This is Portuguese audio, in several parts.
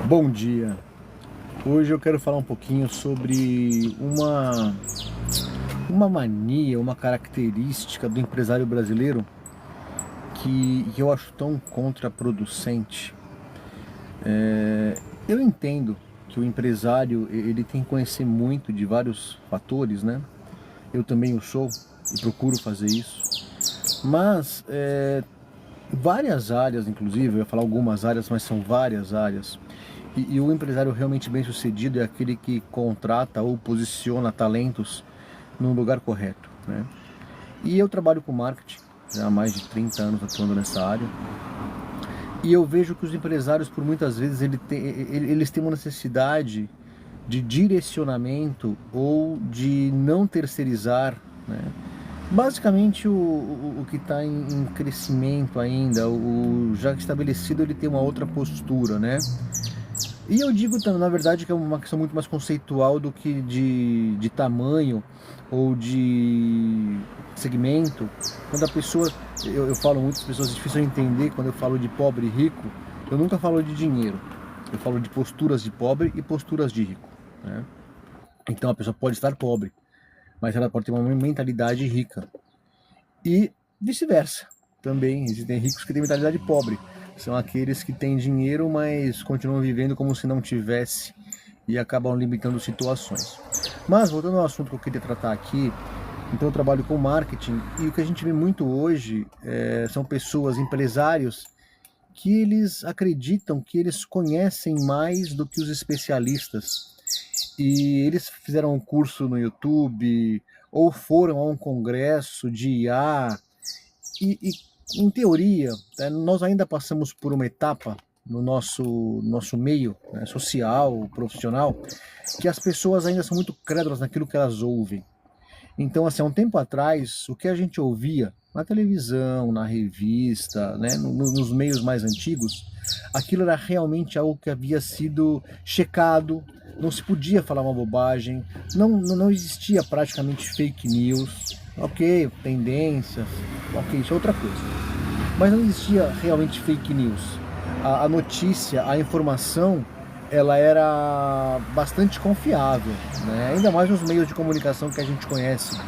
Bom dia. Hoje eu quero falar um pouquinho sobre uma mania, uma característica do empresário brasileiro que eu acho tão contraproducente. Eu entendo que o empresário ele tem que conhecer muito de vários fatores, né? Eu também o sou e procuro fazer isso. Mas várias áreas, inclusive, eu ia falar algumas áreas, mas são várias áreas. E o empresário realmente bem sucedido é aquele que contrata ou posiciona talentos no lugar correto, né? E eu trabalho com marketing já há mais de 30 anos atuando nessa área. E eu vejo que os empresários, por muitas vezes, eles têm uma necessidade de direcionamento ou de não terceirizar, né? Basicamente, o que está em crescimento ainda, o já estabelecido, ele tem uma outra postura, né? E eu digo, na verdade, que é uma questão muito mais conceitual do que de tamanho ou de segmento. Quando a pessoa, eu falo muitas pessoas, é difícil entender quando eu falo de pobre e rico, eu nunca falo de dinheiro, eu falo de posturas de pobre e posturas de rico, né? Então a pessoa pode estar pobre, mas ela pode ter uma mentalidade rica. E vice-versa. Também existem ricos que têm mentalidade pobre. São aqueles que têm dinheiro, mas continuam vivendo como se não tivesse e acabam limitando situações. Mas voltando ao assunto que eu queria tratar aqui, então eu trabalho com marketing e o que a gente vê muito hoje são pessoas, empresários, que eles acreditam que eles conhecem mais do que os especialistas. E eles fizeram um curso no YouTube ou foram a um congresso de IA e em teoria, nós ainda passamos por uma etapa no nosso meio, né, social, profissional, que as pessoas ainda são muito crédulas naquilo que elas ouvem. Então, assim, há um tempo atrás, o que a gente ouvia na televisão, na revista, né, nos meios mais antigos, aquilo era realmente algo que havia sido checado, não se podia falar uma bobagem, não existia praticamente fake news, ok, tendências, ok, isso é outra coisa. Mas não existia realmente fake news. A notícia, a informação, ela era bastante confiável, né? Ainda mais nos meios de comunicação que a gente conhece,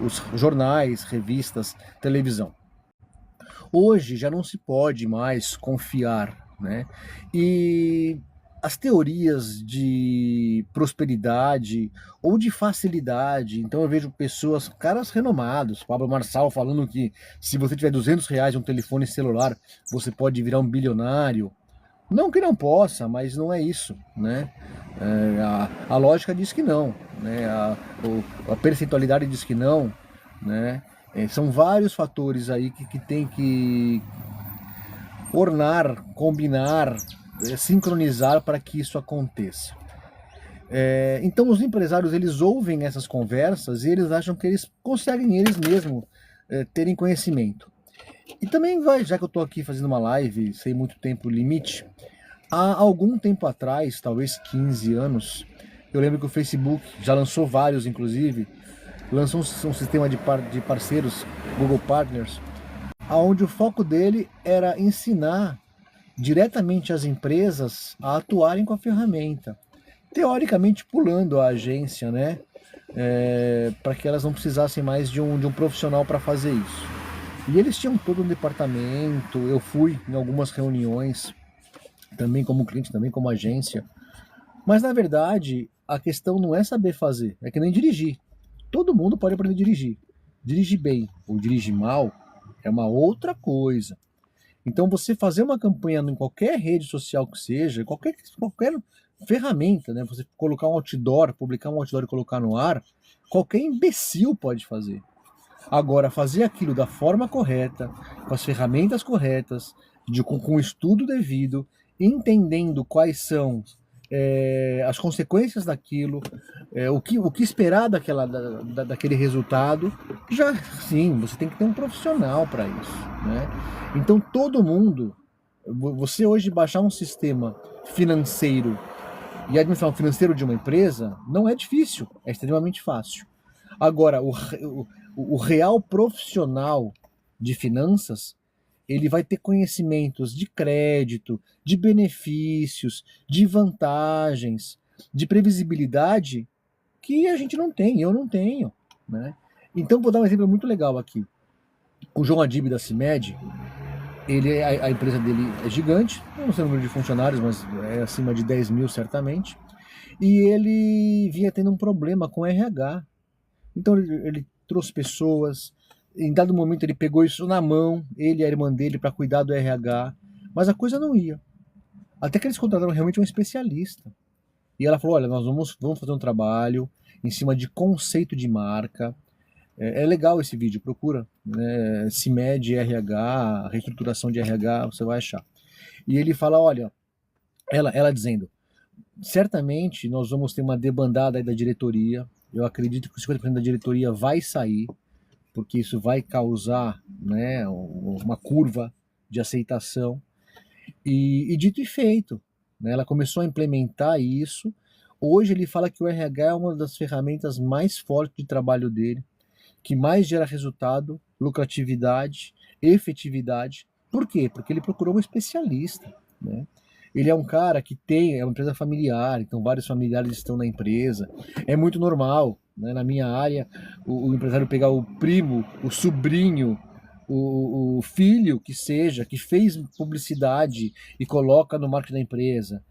os jornais, revistas, televisão. Hoje já não se pode mais confiar, né? E as teorias de prosperidade ou de facilidade, então eu vejo pessoas, caras renomados, Pablo Marçal falando que se você tiver R$ 200 em um telefone celular, você pode virar um bilionário. Não que não possa, mas não é isso, né? A lógica diz que não, né? A percentualidade diz que não, né? São vários fatores aí que tem que ornar, combinar, sincronizar para que isso aconteça. Então os empresários, eles ouvem essas conversas e eles acham que eles conseguem eles mesmos terem conhecimento. E também vai, já que eu estou aqui fazendo uma live sem muito tempo limite, há algum tempo atrás, talvez 15 anos, eu lembro que o Facebook já lançou vários, inclusive, lançou um sistema de parceiros, Google Partners, onde o foco dele era ensinar diretamente as empresas a atuarem com a ferramenta. Teoricamente pulando a agência, né? Para que elas não precisassem mais de um profissional para fazer isso. E eles tinham todo um departamento, eu fui em algumas reuniões, também como cliente, também como agência. Mas na verdade, a questão não é saber fazer, é que nem dirigir. Todo mundo pode aprender a dirigir. Dirigir bem ou dirigir mal é uma outra coisa. Então você fazer uma campanha em qualquer rede social que seja, qualquer ferramenta, né? Você colocar um outdoor, publicar um outdoor e colocar no ar, qualquer imbecil pode fazer. Agora, fazer aquilo da forma correta, com as ferramentas corretas, com o estudo devido, entendendo quais são as consequências daquilo, o que esperar daquele resultado, já sim, você tem que ter um profissional para isso, né? Então todo mundo, você hoje baixar um sistema financeiro e administrar um financeiro de uma empresa não é difícil, é extremamente fácil. Agora, o real profissional de finanças, ele vai ter conhecimentos de crédito, de benefícios, de vantagens, de previsibilidade que a gente não tem, eu não tenho, né? Então, vou dar um exemplo muito legal aqui. O João Adib da CIMED, a empresa dele é gigante, não sei o número de funcionários, mas é acima de 10 mil certamente, e ele vinha tendo um problema com RH. Então ele trouxe pessoas, em dado momento ele pegou isso na mão, ele e a irmã dele, para cuidar do RH, mas a coisa não ia. Até que eles contrataram realmente um especialista. E ela falou, olha, nós vamos fazer um trabalho em cima de conceito de marca. É legal esse vídeo, procura, né? CIMED RH, reestruturação de RH, você vai achar. E ele fala, olha, ela dizendo, certamente nós vamos ter uma debandada aí da diretoria, eu acredito que 50% da diretoria vai sair, porque isso vai causar, né, uma curva de aceitação. E dito e feito, né, ela começou a implementar isso. Hoje ele fala que o RH é uma das ferramentas mais fortes de trabalho dele, que mais gera resultado, lucratividade, efetividade. Por quê? Porque ele procurou um especialista, né? Ele é um cara que é uma empresa familiar, então vários familiares estão na empresa. É muito normal, né? Na minha área, o empresário pegar o primo, o sobrinho, o filho que seja, que fez publicidade e coloca no marketing da empresa.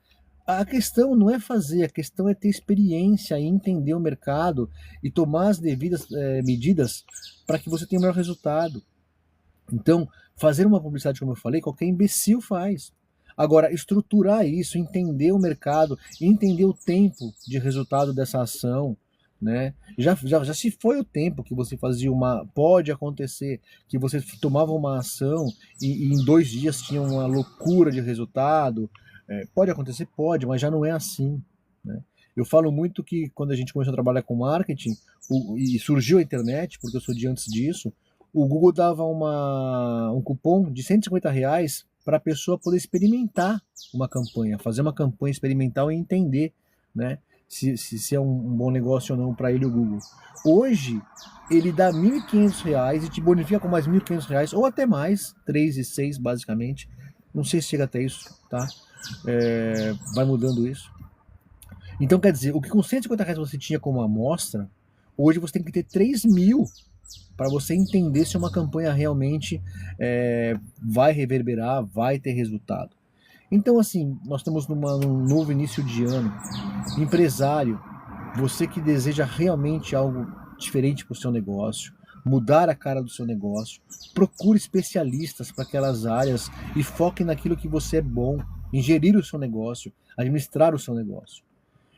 A questão não é fazer, a questão é ter experiência e entender o mercado e tomar as devidas medidas para que você tenha o melhor resultado. Então, fazer uma publicidade, como eu falei, qualquer imbecil faz. Agora, estruturar isso, entender o mercado, entender o tempo de resultado dessa ação, né? Já se foi o tempo que você fazia pode acontecer que você tomava uma ação e em 2 dias tinha uma loucura de resultado. Pode acontecer, pode, mas já não é assim, né? Eu falo muito que quando a gente começou a trabalhar com marketing e surgiu a internet, porque eu sou de antes disso, o Google dava um cupom de R$ 150 para a pessoa poder experimentar uma campanha, fazer uma campanha experimental e entender, né, se é um bom negócio ou não para ele o Google. Hoje, ele dá R$ 1.500 e te bonifica com mais R$ 1.500, ou até mais, 3 e 6 basicamente. Não sei se chega até isso, tá? Vai mudando isso. Então, quer dizer, o que com R$ 150 você tinha como amostra, hoje você tem que ter 3.000 para você entender se uma campanha realmente vai reverberar, vai ter resultado. Então, assim, nós estamos num novo início de ano. Empresário, você que deseja realmente algo diferente para o seu negócio, mudar a cara do seu negócio, procure especialistas para aquelas áreas e foque naquilo que você é bom, em gerir o seu negócio, administrar o seu negócio.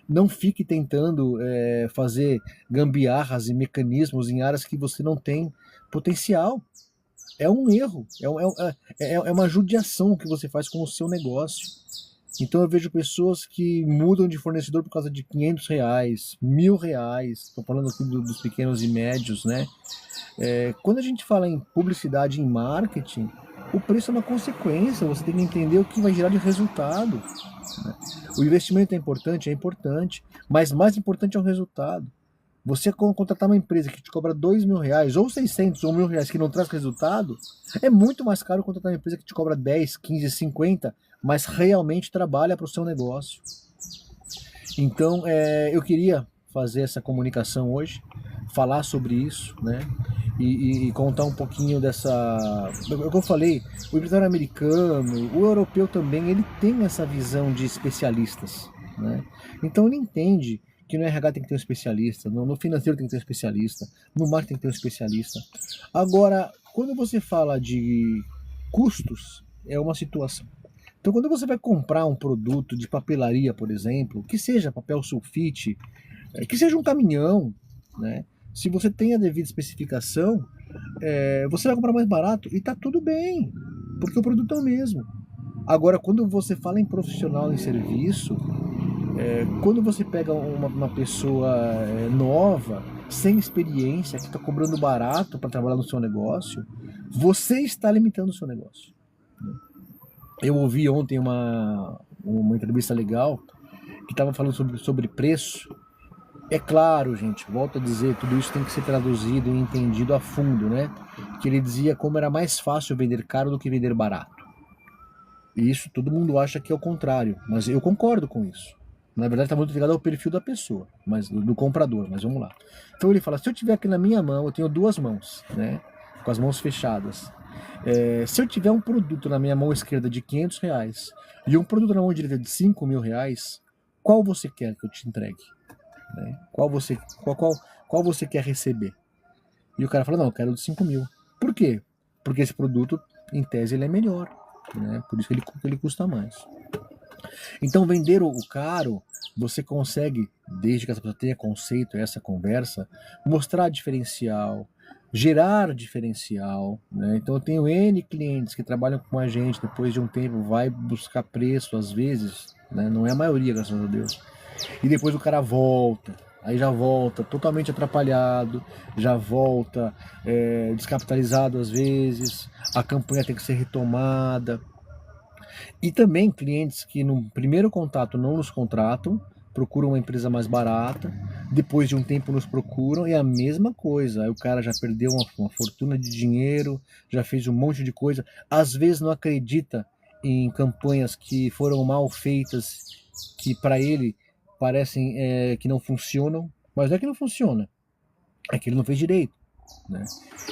Não fique tentando fazer gambiarras e mecanismos em áreas que você não tem potencial. É um erro, é uma judiação que você faz com o seu negócio. Então eu vejo pessoas que mudam de fornecedor por causa de R$ 500, R$ 1.000, estou falando aqui dos pequenos e médios, né? Quando a gente fala em publicidade e em marketing, o preço é uma consequência, você tem que entender o que vai gerar de resultado, né? O investimento é importante, mas mais importante é o resultado. Você contratar uma empresa que te cobra R$ 2.000, ou 600, ou R$ 1.000 que não traz resultado, é muito mais caro contratar uma empresa que te cobra 10, 15, 50, mas realmente trabalha para o seu negócio. Então, eu queria fazer essa comunicação hoje, falar sobre isso, né? E contar um pouquinho dessa... O que eu falei, o empresário americano, o europeu também, ele tem essa visão de especialistas, né? Então ele entende que no RH tem que ter um especialista, no financeiro tem que ter um especialista, no marketing tem que ter um especialista. Agora, quando você fala de custos, é uma situação. Então, quando você vai comprar um produto de papelaria, por exemplo, que seja papel sulfite, que seja um caminhão, né? Se você tem a devida especificação, você vai comprar mais barato e tá tudo bem, porque o produto é o mesmo. Agora, quando você fala em profissional em serviço, quando você pega uma pessoa nova, sem experiência, que está cobrando barato para trabalhar no seu negócio, você está limitando o seu negócio. Eu ouvi ontem uma entrevista legal que estava falando sobre preço, É claro, gente, volto a dizer, tudo isso tem que ser traduzido e entendido a fundo, né? Que ele dizia como era mais fácil vender caro do que vender barato. E isso todo mundo acha que é o contrário, mas eu concordo com isso. Na verdade está muito ligado ao perfil da pessoa, mas do comprador, mas vamos lá. Então ele fala, se eu tiver aqui na minha mão, eu tenho duas mãos, né? Com as mãos fechadas. Se eu tiver um produto na minha mão esquerda de R$ 500 e um produto na mão direita de R$ 5.000, qual você quer que eu te entregue? Né? Qual você quer receber? E o cara fala, não, eu quero de 5.000. Por quê? Porque esse produto, em tese, ele é melhor. Né? Por isso que ele custa mais. Então, vender o caro, você consegue, desde que essa pessoa tenha conceito, essa conversa, mostrar diferencial, gerar diferencial. Né? Então, eu tenho N clientes que trabalham com a gente, depois de um tempo vai buscar preço, às vezes, né? Não é a maioria, graças a Deus. E depois o cara volta, aí já volta totalmente atrapalhado, já volta descapitalizado às vezes, a campanha tem que ser retomada. E também clientes que no primeiro contato não nos contratam, procuram uma empresa mais barata, depois de um tempo nos procuram e é a mesma coisa. Aí o cara já perdeu uma fortuna de dinheiro, já fez um monte de coisa, às vezes não acredita em campanhas que foram mal feitas, que para ele parecem que não funcionam, mas não é que não funciona, é que ele não fez direito. Né?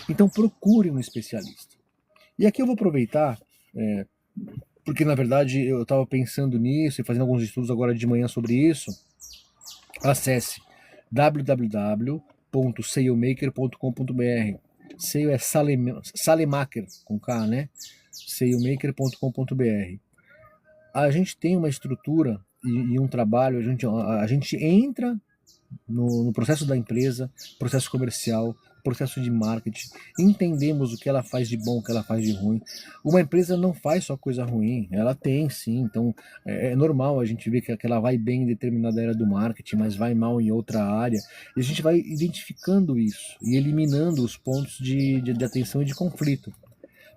Então procure um especialista. E aqui eu vou aproveitar, porque na verdade eu estava pensando nisso e fazendo alguns estudos agora de manhã sobre isso. Acesse www.salemaker.com.br. Sale é Salemaker, com K, né? salemaker.com.br. A gente tem uma estrutura e um trabalho, a gente entra no processo da empresa, processo comercial, processo de marketing, entendemos o que ela faz de bom, o que ela faz de ruim. Uma empresa não faz só coisa ruim, ela tem sim, então é normal a gente ver que ela vai bem em determinada área do marketing, mas vai mal em outra área, e a gente vai identificando isso e eliminando os pontos de atenção e de conflito,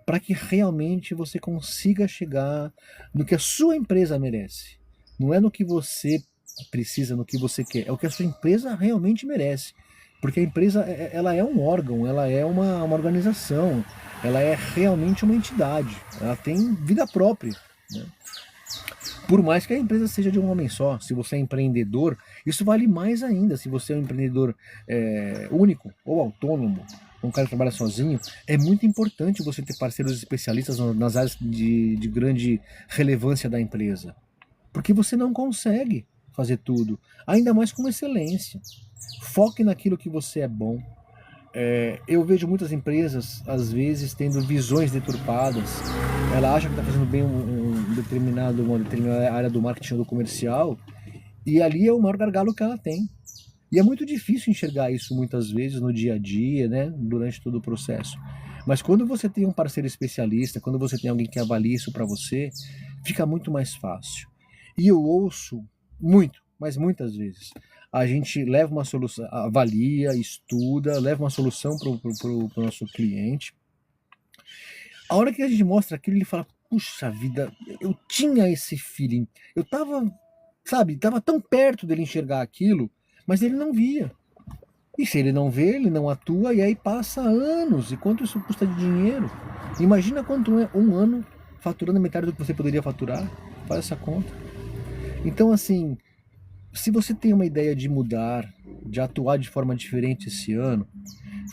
para que realmente você consiga chegar no que a sua empresa merece. Não é no que você precisa, no que você quer, é o que a sua empresa realmente merece. Porque a empresa, ela é um órgão, ela é uma organização, ela é realmente uma entidade, ela tem vida própria. Né? Por mais que a empresa seja de um homem só, se você é empreendedor, isso vale mais ainda. Se você é um empreendedor único ou autônomo, um cara que trabalha sozinho, é muito importante você ter parceiros especialistas nas áreas de grande relevância da empresa. Porque você não consegue fazer tudo, ainda mais com excelência. Foque naquilo que você é bom. Eu vejo muitas empresas, às vezes, tendo visões deturpadas. Ela acha que está fazendo bem uma determinada área do marketing ou do comercial, e ali é o maior gargalo que ela tem. E é muito difícil enxergar isso muitas vezes no dia a dia, né, durante todo o processo. Mas quando você tem um parceiro especialista, quando você tem alguém que avalia isso para você, fica muito mais fácil. E eu ouço muito, mas muitas vezes, a gente leva uma solução, avalia, estuda, leva uma solução para o nosso cliente. A hora que a gente mostra aquilo, ele fala, puxa vida, eu tinha esse feeling, eu tava tão perto dele enxergar aquilo, mas ele não via. E se ele não vê, ele não atua, e aí passa anos. E quanto isso custa de dinheiro? Imagina quanto é um ano faturando a metade do que você poderia faturar. Faz essa conta. Então, assim, se você tem uma ideia de mudar, de atuar de forma diferente esse ano,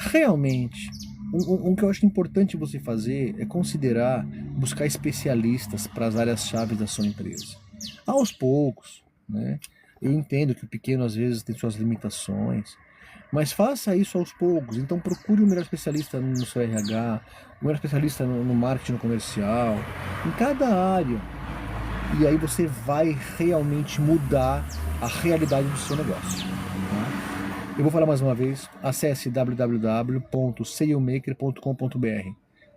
realmente, o que eu acho importante você fazer é considerar buscar especialistas para as áreas-chave da sua empresa. Aos poucos, né? Eu entendo que o pequeno às vezes tem suas limitações, mas faça isso aos poucos. Então procure um melhor especialista no seu RH, um melhor especialista no marketing, no comercial, em cada área. E aí você vai realmente mudar a realidade do seu negócio. Tá? Eu vou falar mais uma vez, acesse www.salemaker.com.br.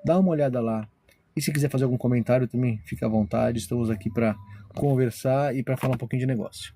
Dá uma olhada lá. E se quiser fazer algum comentário também, fica à vontade. Estamos aqui para conversar e para falar um pouquinho de negócio.